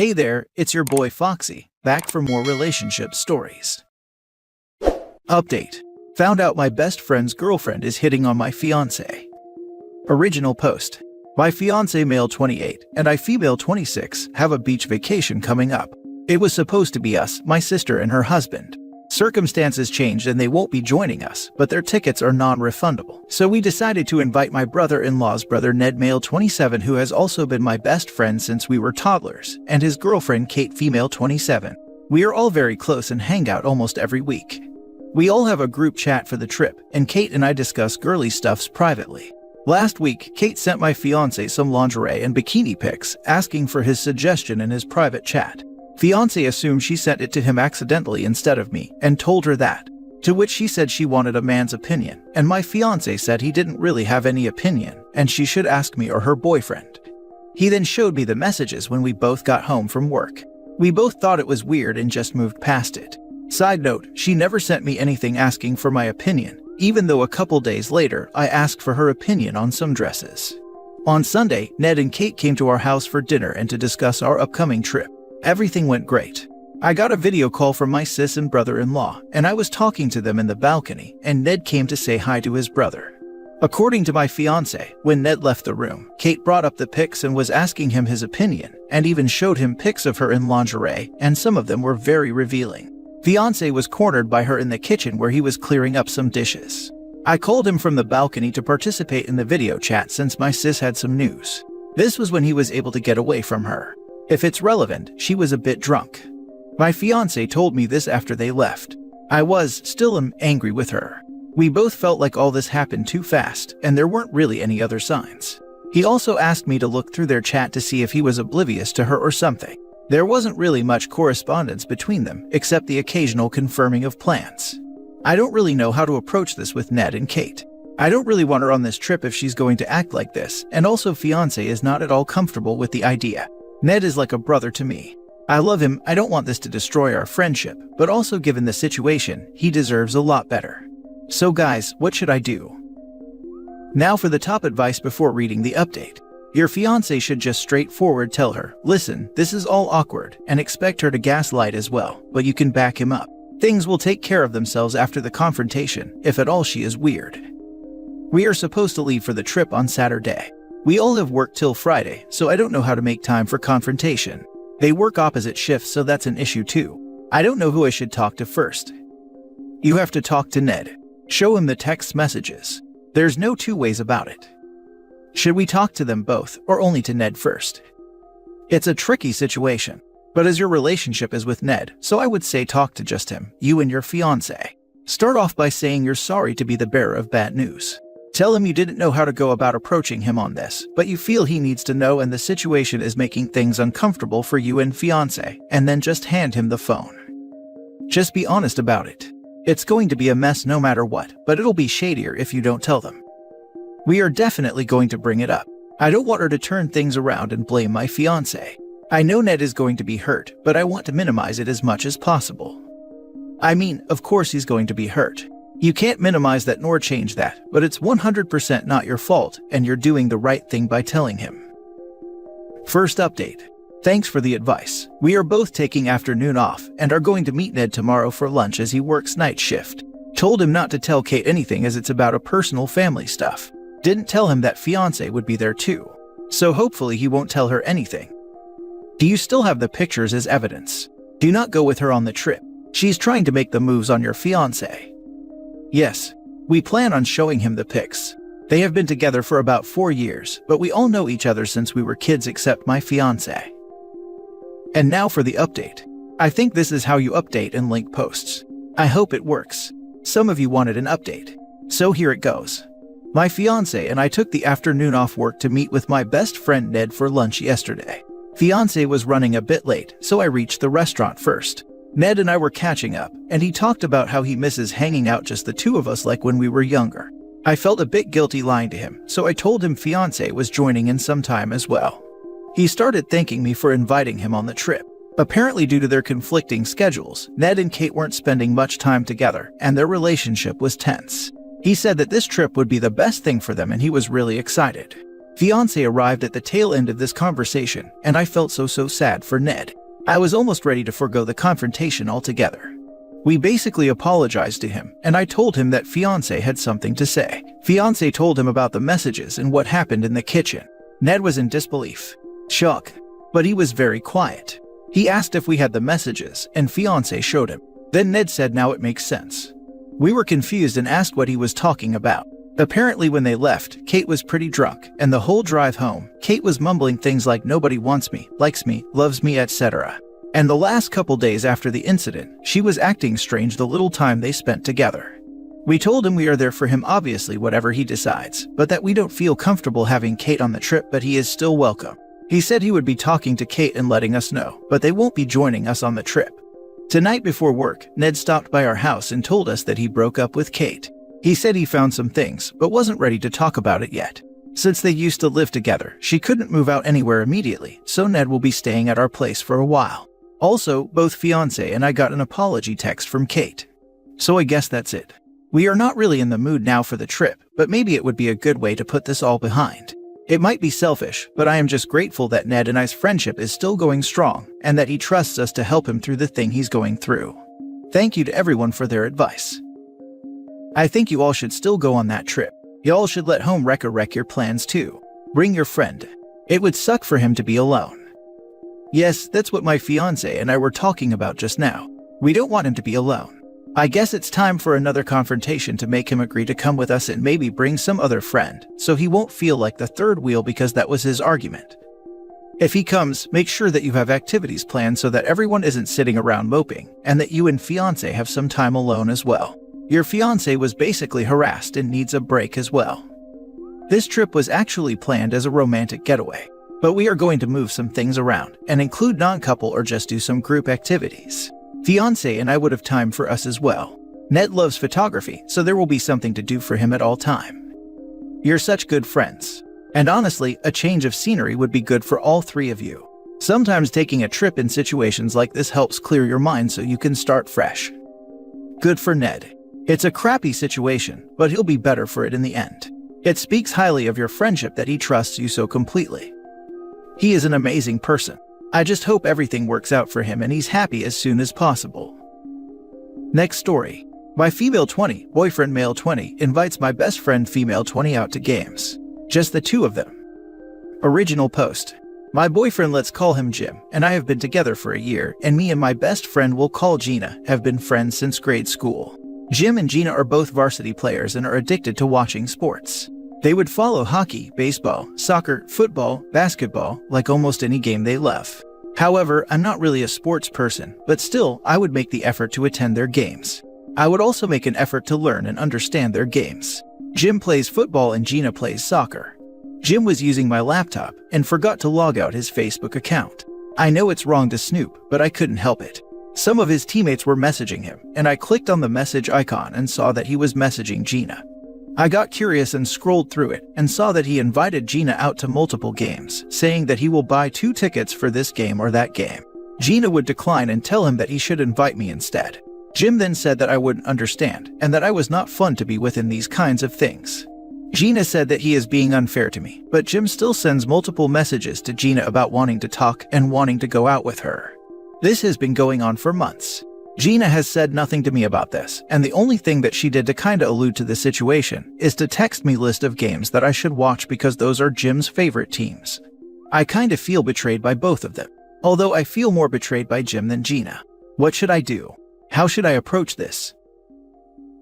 Hey there, it's your boy Foxy, back for more relationship stories. Update. Found out my best friend's girlfriend is hitting on my fiancé. Original post. My fiancé male 28 and I female 26 have a beach vacation coming up. It was supposed to be us, my sister and her husband. Circumstances changed and they won't be joining us, but their tickets are non-refundable. So we decided to invite my brother-in-law's brother Ned male 27 who has also been my best friend since we were toddlers, and his girlfriend Kate female 27. We are all very close and hang out almost every week. We all have a group chat for the trip, and Kate and I discuss girly stuffs privately. Last week, Kate sent my fiancé some lingerie and bikini pics, asking for his suggestion in his private chat. Fiancé assumed she sent it to him accidentally instead of me, and told her that. To which she said she wanted a man's opinion, and my fiancé said he didn't really have any opinion, and she should ask me or her boyfriend. He then showed me the messages when we both got home from work. We both thought it was weird and just moved past it. Side note, she never sent me anything asking for my opinion, even though a couple days later I asked for her opinion on some dresses. On Sunday, Ned and Kate came to our house for dinner and to discuss our upcoming trip. Everything went great. I got a video call from my sis and brother-in-law, and I was talking to them in the balcony, and Ned came to say hi to his brother. According to my fiancé, when Ned left the room, Kate brought up the pics and was asking him his opinion, and even showed him pics of her in lingerie, and some of them were very revealing. Fiancé was cornered by her in the kitchen where he was clearing up some dishes. I called him from the balcony to participate in the video chat since my sis had some news. This was when he was able to get away from her. If it's relevant, she was a bit drunk. My fiancé told me this after they left. I was still angry with her. We both felt like all this happened too fast, and there weren't really any other signs. He also asked me to look through their chat to see if he was oblivious to her or something. There wasn't really much correspondence between them, except the occasional confirming of plans. I don't really know how to approach this with Ned and Kate. I don't really want her on this trip if she's going to act like this, and also fiancé is not at all comfortable with the idea. Ned is like a brother to me. I love him, I don't want this to destroy our friendship, but also given the situation, he deserves a lot better. So guys, what should I do? Now for the top advice before reading the update. Your fiancé should just straightforward tell her, listen, this is all awkward, and expect her to gaslight as well, but you can back him up. Things will take care of themselves after the confrontation, if at all she is weird. We are supposed to leave for the trip on Saturday. We all have work till Friday, so I don't know how to make time for confrontation. They work opposite shifts, so that's an issue too. I don't know who I should talk to first. You have to talk to Ned. Show him the text messages. There's no two ways about it. Should we talk to them both, or only to Ned first? It's a tricky situation, but as your relationship is with Ned, so I would say talk to just him, you and your fiancé. Start off by saying you're sorry to be the bearer of bad news. Tell him you didn't know how to go about approaching him on this, but you feel he needs to know and the situation is making things uncomfortable for you and fiancé, and then just hand him the phone. Just be honest about it. It's going to be a mess no matter what, but it'll be shadier if you don't tell them. We are definitely going to bring it up. I don't want her to turn things around and blame my fiancé. I know Ned is going to be hurt, but I want to minimize it as much as possible. I mean, of course he's going to be hurt. You can't minimize that nor change that, but it's 100% not your fault, and you're doing the right thing by telling him. First update. Thanks for the advice. We are both taking afternoon off and are going to meet Ned tomorrow for lunch as he works night shift. Told him not to tell Kate anything as it's about a personal family stuff. Didn't tell him that fiancé would be there too. So hopefully he won't tell her anything. Do you still have the pictures as evidence? Do not go with her on the trip. She's trying to make the moves on your fiancé. Yes, we plan on showing him the pics. They have been together for about 4 years, but we all know each other since we were kids except my fiancé. And now for the update. I think this is how you update and link posts. I hope it works. Some of you wanted an update. So here it goes. My fiancé and I took the afternoon off work to meet with my best friend Ned for lunch yesterday. Fiancé was running a bit late, so I reached the restaurant first. Ned and I were catching up, and he talked about how he misses hanging out just the two of us like when we were younger. I felt a bit guilty lying to him, so I told him fiancé was joining in sometime as well. He started thanking me for inviting him on the trip. Apparently due to their conflicting schedules, Ned and Kate weren't spending much time together, and their relationship was tense. He said that this trip would be the best thing for them and he was really excited. Fiancé arrived at the tail end of this conversation, and I felt so sad for Ned. I was almost ready to forgo the confrontation altogether. We basically apologized to him, and I told him that Fiancé had something to say. Fiancé told him about the messages and what happened in the kitchen. Ned was in disbelief, shock, but he was very quiet. He asked if we had the messages, and Fiancé showed him. Then Ned said now it makes sense. We were confused and asked what he was talking about. Apparently when they left, Kate was pretty drunk, and the whole drive home, Kate was mumbling things like nobody wants me, likes me, loves me, etc. And the last couple days after the incident, she was acting strange the little time they spent together. We told him we are there for him obviously whatever he decides, but that we don't feel comfortable having Kate on the trip, but he is still welcome. He said he would be talking to Kate and letting us know, but they won't be joining us on the trip. Tonight before work, Ned stopped by our house and told us that he broke up with Kate. He said he found some things, but wasn't ready to talk about it yet. Since they used to live together, she couldn't move out anywhere immediately, so Ned will be staying at our place for a while. Also, both Fiancé and I got an apology text from Kate. So I guess that's it. We are not really in the mood now for the trip, but maybe it would be a good way to put this all behind. It might be selfish, but I am just grateful that Ned and I's friendship is still going strong, and that he trusts us to help him through the thing he's going through. Thank you to everyone for their advice. I think you all should still go on that trip. Y'all should let home wreck your plans too. Bring your friend. It would suck for him to be alone. Yes, that's what my fiancé and I were talking about just now. We don't want him to be alone. I guess it's time for another confrontation to make him agree to come with us and maybe bring some other friend, so he won't feel like the third wheel because that was his argument. If he comes, make sure that you have activities planned so that everyone isn't sitting around moping, and that you and fiancé have some time alone as well. Your fiancé was basically harassed and needs a break as well. This trip was actually planned as a romantic getaway, but we are going to move some things around and include non-couple or just do some group activities. Fiancé and I would have time for us as well. Ned loves photography, so there will be something to do for him at all time. You're such good friends. And honestly, a change of scenery would be good for all three of you. Sometimes taking a trip in situations like this helps clear your mind so you can start fresh. Good for Ned. It's a crappy situation, but he'll be better for it in the end. It speaks highly of your friendship that he trusts you so completely. He is an amazing person. I just hope everything works out for him and he's happy as soon as possible. Next story. My female 20, boyfriend male 20, invites my best friend female 20 out to games. Just the two of them. Original post. My boyfriend, let's call him Jim, and I have been together for a year, and me and my best friend we'll call Gina have been friends since grade school. Jim and Gina are both varsity players and are addicted to watching sports. They would follow hockey, baseball, soccer, football, basketball, like almost any game they love. However, I'm not really a sports person, but still, I would make the effort to attend their games. I would also make an effort to learn and understand their games. Jim plays football and Gina plays soccer. Jim was using my laptop and forgot to log out his Facebook account. I know it's wrong to snoop, but I couldn't help it. Some of his teammates were messaging him, and I clicked on the message icon and saw that he was messaging Gina. I got curious and scrolled through it and saw that he invited Gina out to multiple games, saying that he will buy 2 tickets for this game or that game. Gina would decline and tell him that he should invite me instead. Jim then said that I wouldn't understand and that I was not fun to be with in these kinds of things. Gina said that he is being unfair to me, but Jim still sends multiple messages to Gina about wanting to talk and wanting to go out with her. This has been going on for months. Gina has said nothing to me about this, and the only thing that she did to kinda allude to the situation is to text me list of games that I should watch because those are Jim's favorite teams. I kinda feel betrayed by both of them, although I feel more betrayed by Jim than Gina. What should I do? How should I approach this?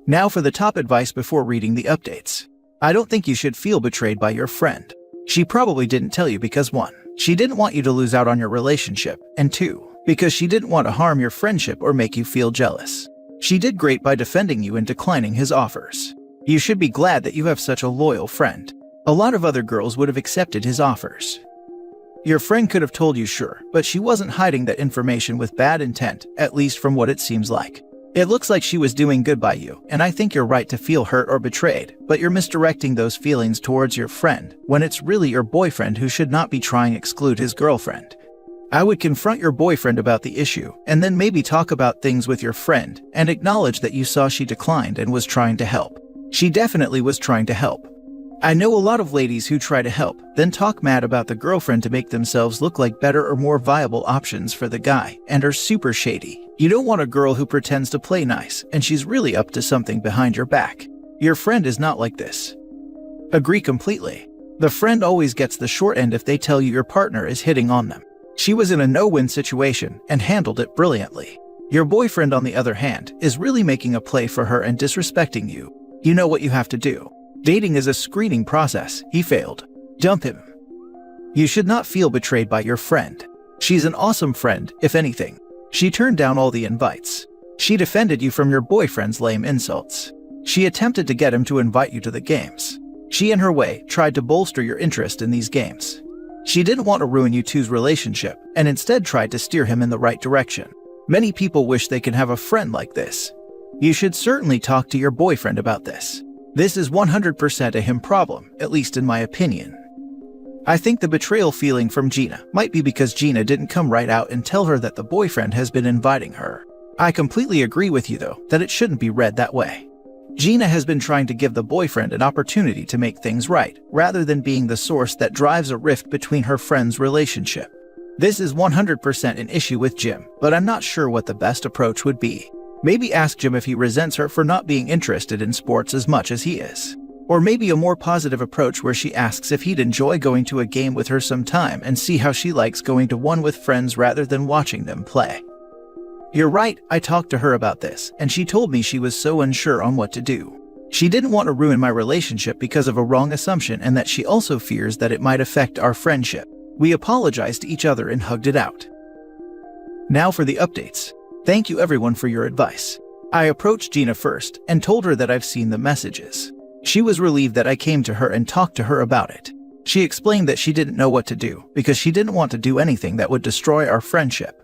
Now for the top advice before reading the updates. I don't think you should feel betrayed by your friend. She probably didn't tell you because 1, she didn't want you to lose out on your relationship, and 2, because she didn't want to harm your friendship or make you feel jealous. She did great by defending you and declining his offers. You should be glad that you have such a loyal friend. A lot of other girls would have accepted his offers. Your friend could have told you sure, but she wasn't hiding that information with bad intent, at least from what it seems like. It looks like she was doing good by you, and I think you're right to feel hurt or betrayed, but you're misdirecting those feelings towards your friend when it's really your boyfriend who should not be trying to exclude his girlfriend. I would confront your boyfriend about the issue, and then maybe talk about things with your friend, and acknowledge that you saw she declined and was trying to help. She definitely was trying to help. I know a lot of ladies who try to help, then talk mad about the girlfriend to make themselves look like better or more viable options for the guy, and are super shady. You don't want a girl who pretends to play nice, and she's really up to something behind your back. Your friend is not like this. Agree completely. The friend always gets the short end if they tell you your partner is hitting on them. She was in a no-win situation and handled it brilliantly. Your boyfriend, on the other hand, is really making a play for her and disrespecting you. You know what you have to do. Dating is a screening process. He failed. Dump him. You should not feel betrayed by your friend. She's an awesome friend, if anything. She turned down all the invites. She defended you from your boyfriend's lame insults. She attempted to get him to invite you to the games. She, in her way, tried to bolster your interest in these games. She didn't want to ruin you two's relationship, and instead tried to steer him in the right direction. Many people wish they could have a friend like this. You should certainly talk to your boyfriend about this. This is 100% a him problem, at least in my opinion. I think the betrayal feeling from Gina might be because Gina didn't come right out and tell her that the boyfriend has been inviting her. I completely agree with you, though, that it shouldn't be read that way. Gina has been trying to give the boyfriend an opportunity to make things right, rather than being the source that drives a rift between her friend's relationship. This is 100% an issue with Jim, but I'm not sure what the best approach would be. Maybe ask Jim if he resents her for not being interested in sports as much as he is. Or maybe a more positive approach where she asks if he'd enjoy going to a game with her sometime and see how she likes going to one with friends rather than watching them play. You're right, I talked to her about this, and she told me she was so unsure on what to do. She didn't want to ruin my relationship because of a wrong assumption, and that she also fears that it might affect our friendship. We apologized to each other and hugged it out. Now for the updates. Thank you everyone for your advice. I approached Gina first and told her that I've seen the messages. She was relieved that I came to her and talked to her about it. She explained that she didn't know what to do because she didn't want to do anything that would destroy our friendship.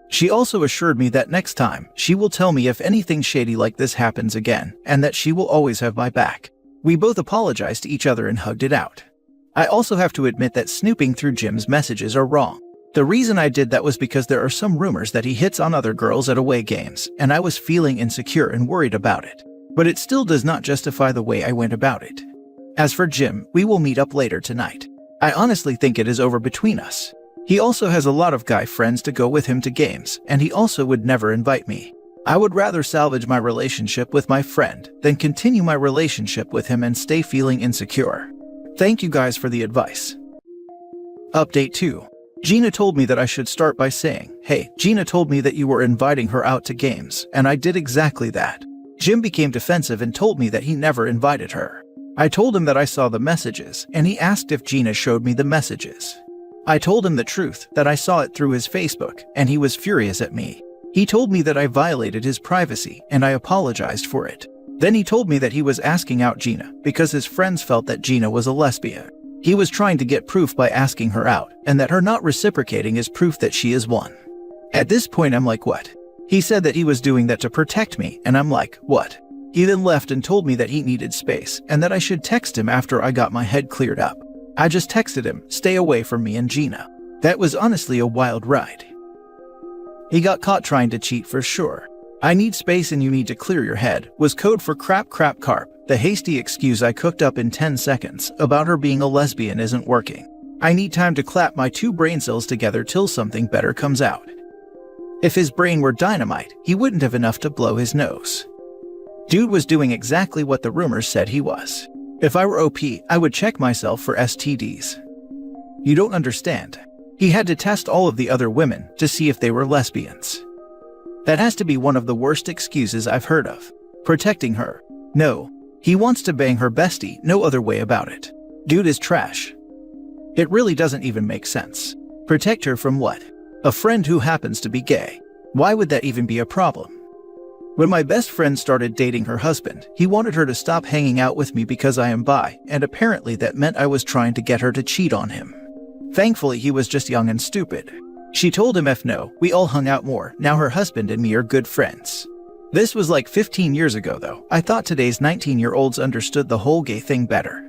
She also assured me that next time she will tell me if anything shady like this happens again, and that she will always have my back. We both apologized to each other and hugged it out. I also have to admit that snooping through Jim's messages are wrong. The reason I did that was because there are some rumors that he hits on other girls at away games, and I was feeling insecure and worried about it. But it still does not justify the way I went about it. As for Jim, we will meet up later tonight. I honestly think it is over between us. He also has a lot of guy friends to go with him to games, and he also would never invite me. I would rather salvage my relationship with my friend than continue my relationship with him and stay feeling insecure. Thank you guys for the advice. Update 2. Gina told me that I should start by saying, "Hey, Gina told me that you were inviting her out to games," and I did exactly that. Jim became defensive and told me that he never invited her. I told him that I saw the messages, and he asked if Gina showed me the messages. I told him the truth, that I saw it through his Facebook, and he was furious at me. He told me that I violated his privacy, and I apologized for it. Then he told me that he was asking out Gina because his friends felt that Gina was a lesbian. He was trying to get proof by asking her out, and that her not reciprocating is proof that she is one. At this point, I'm like, what? He said that he was doing that to protect me, and I'm like, what? He then left and told me that he needed space, and that I should text him after I got my head cleared up. I just texted him, "Stay away from me and Gina." That was honestly a wild ride. He got caught trying to cheat for sure. "I need space and you need to clear your head" was code for crap carp. The hasty excuse I cooked up in 10 seconds about her being a lesbian isn't working. I need time to clap my two brain cells together till something better comes out. If his brain were dynamite, he wouldn't have enough to blow his nose. Dude was doing exactly what the rumors said he was. If I were OP, I would check myself for STDs. You don't understand. He had to test all of the other women to see if they were lesbians. That has to be one of the worst excuses I've heard of. Protecting her. No. He wants to bang her bestie, no other way about it. Dude is trash. It really doesn't even make sense. Protect her from what? A friend who happens to be gay. Why would that even be a problem? When my best friend started dating her husband, he wanted her to stop hanging out with me because I am bi, and apparently that meant I was trying to get her to cheat on him. Thankfully, he was just young and stupid. She told him F no, we all hung out more, now her husband and me are good friends. This was like 15 years ago though. I thought today's 19-year-olds understood the whole gay thing better.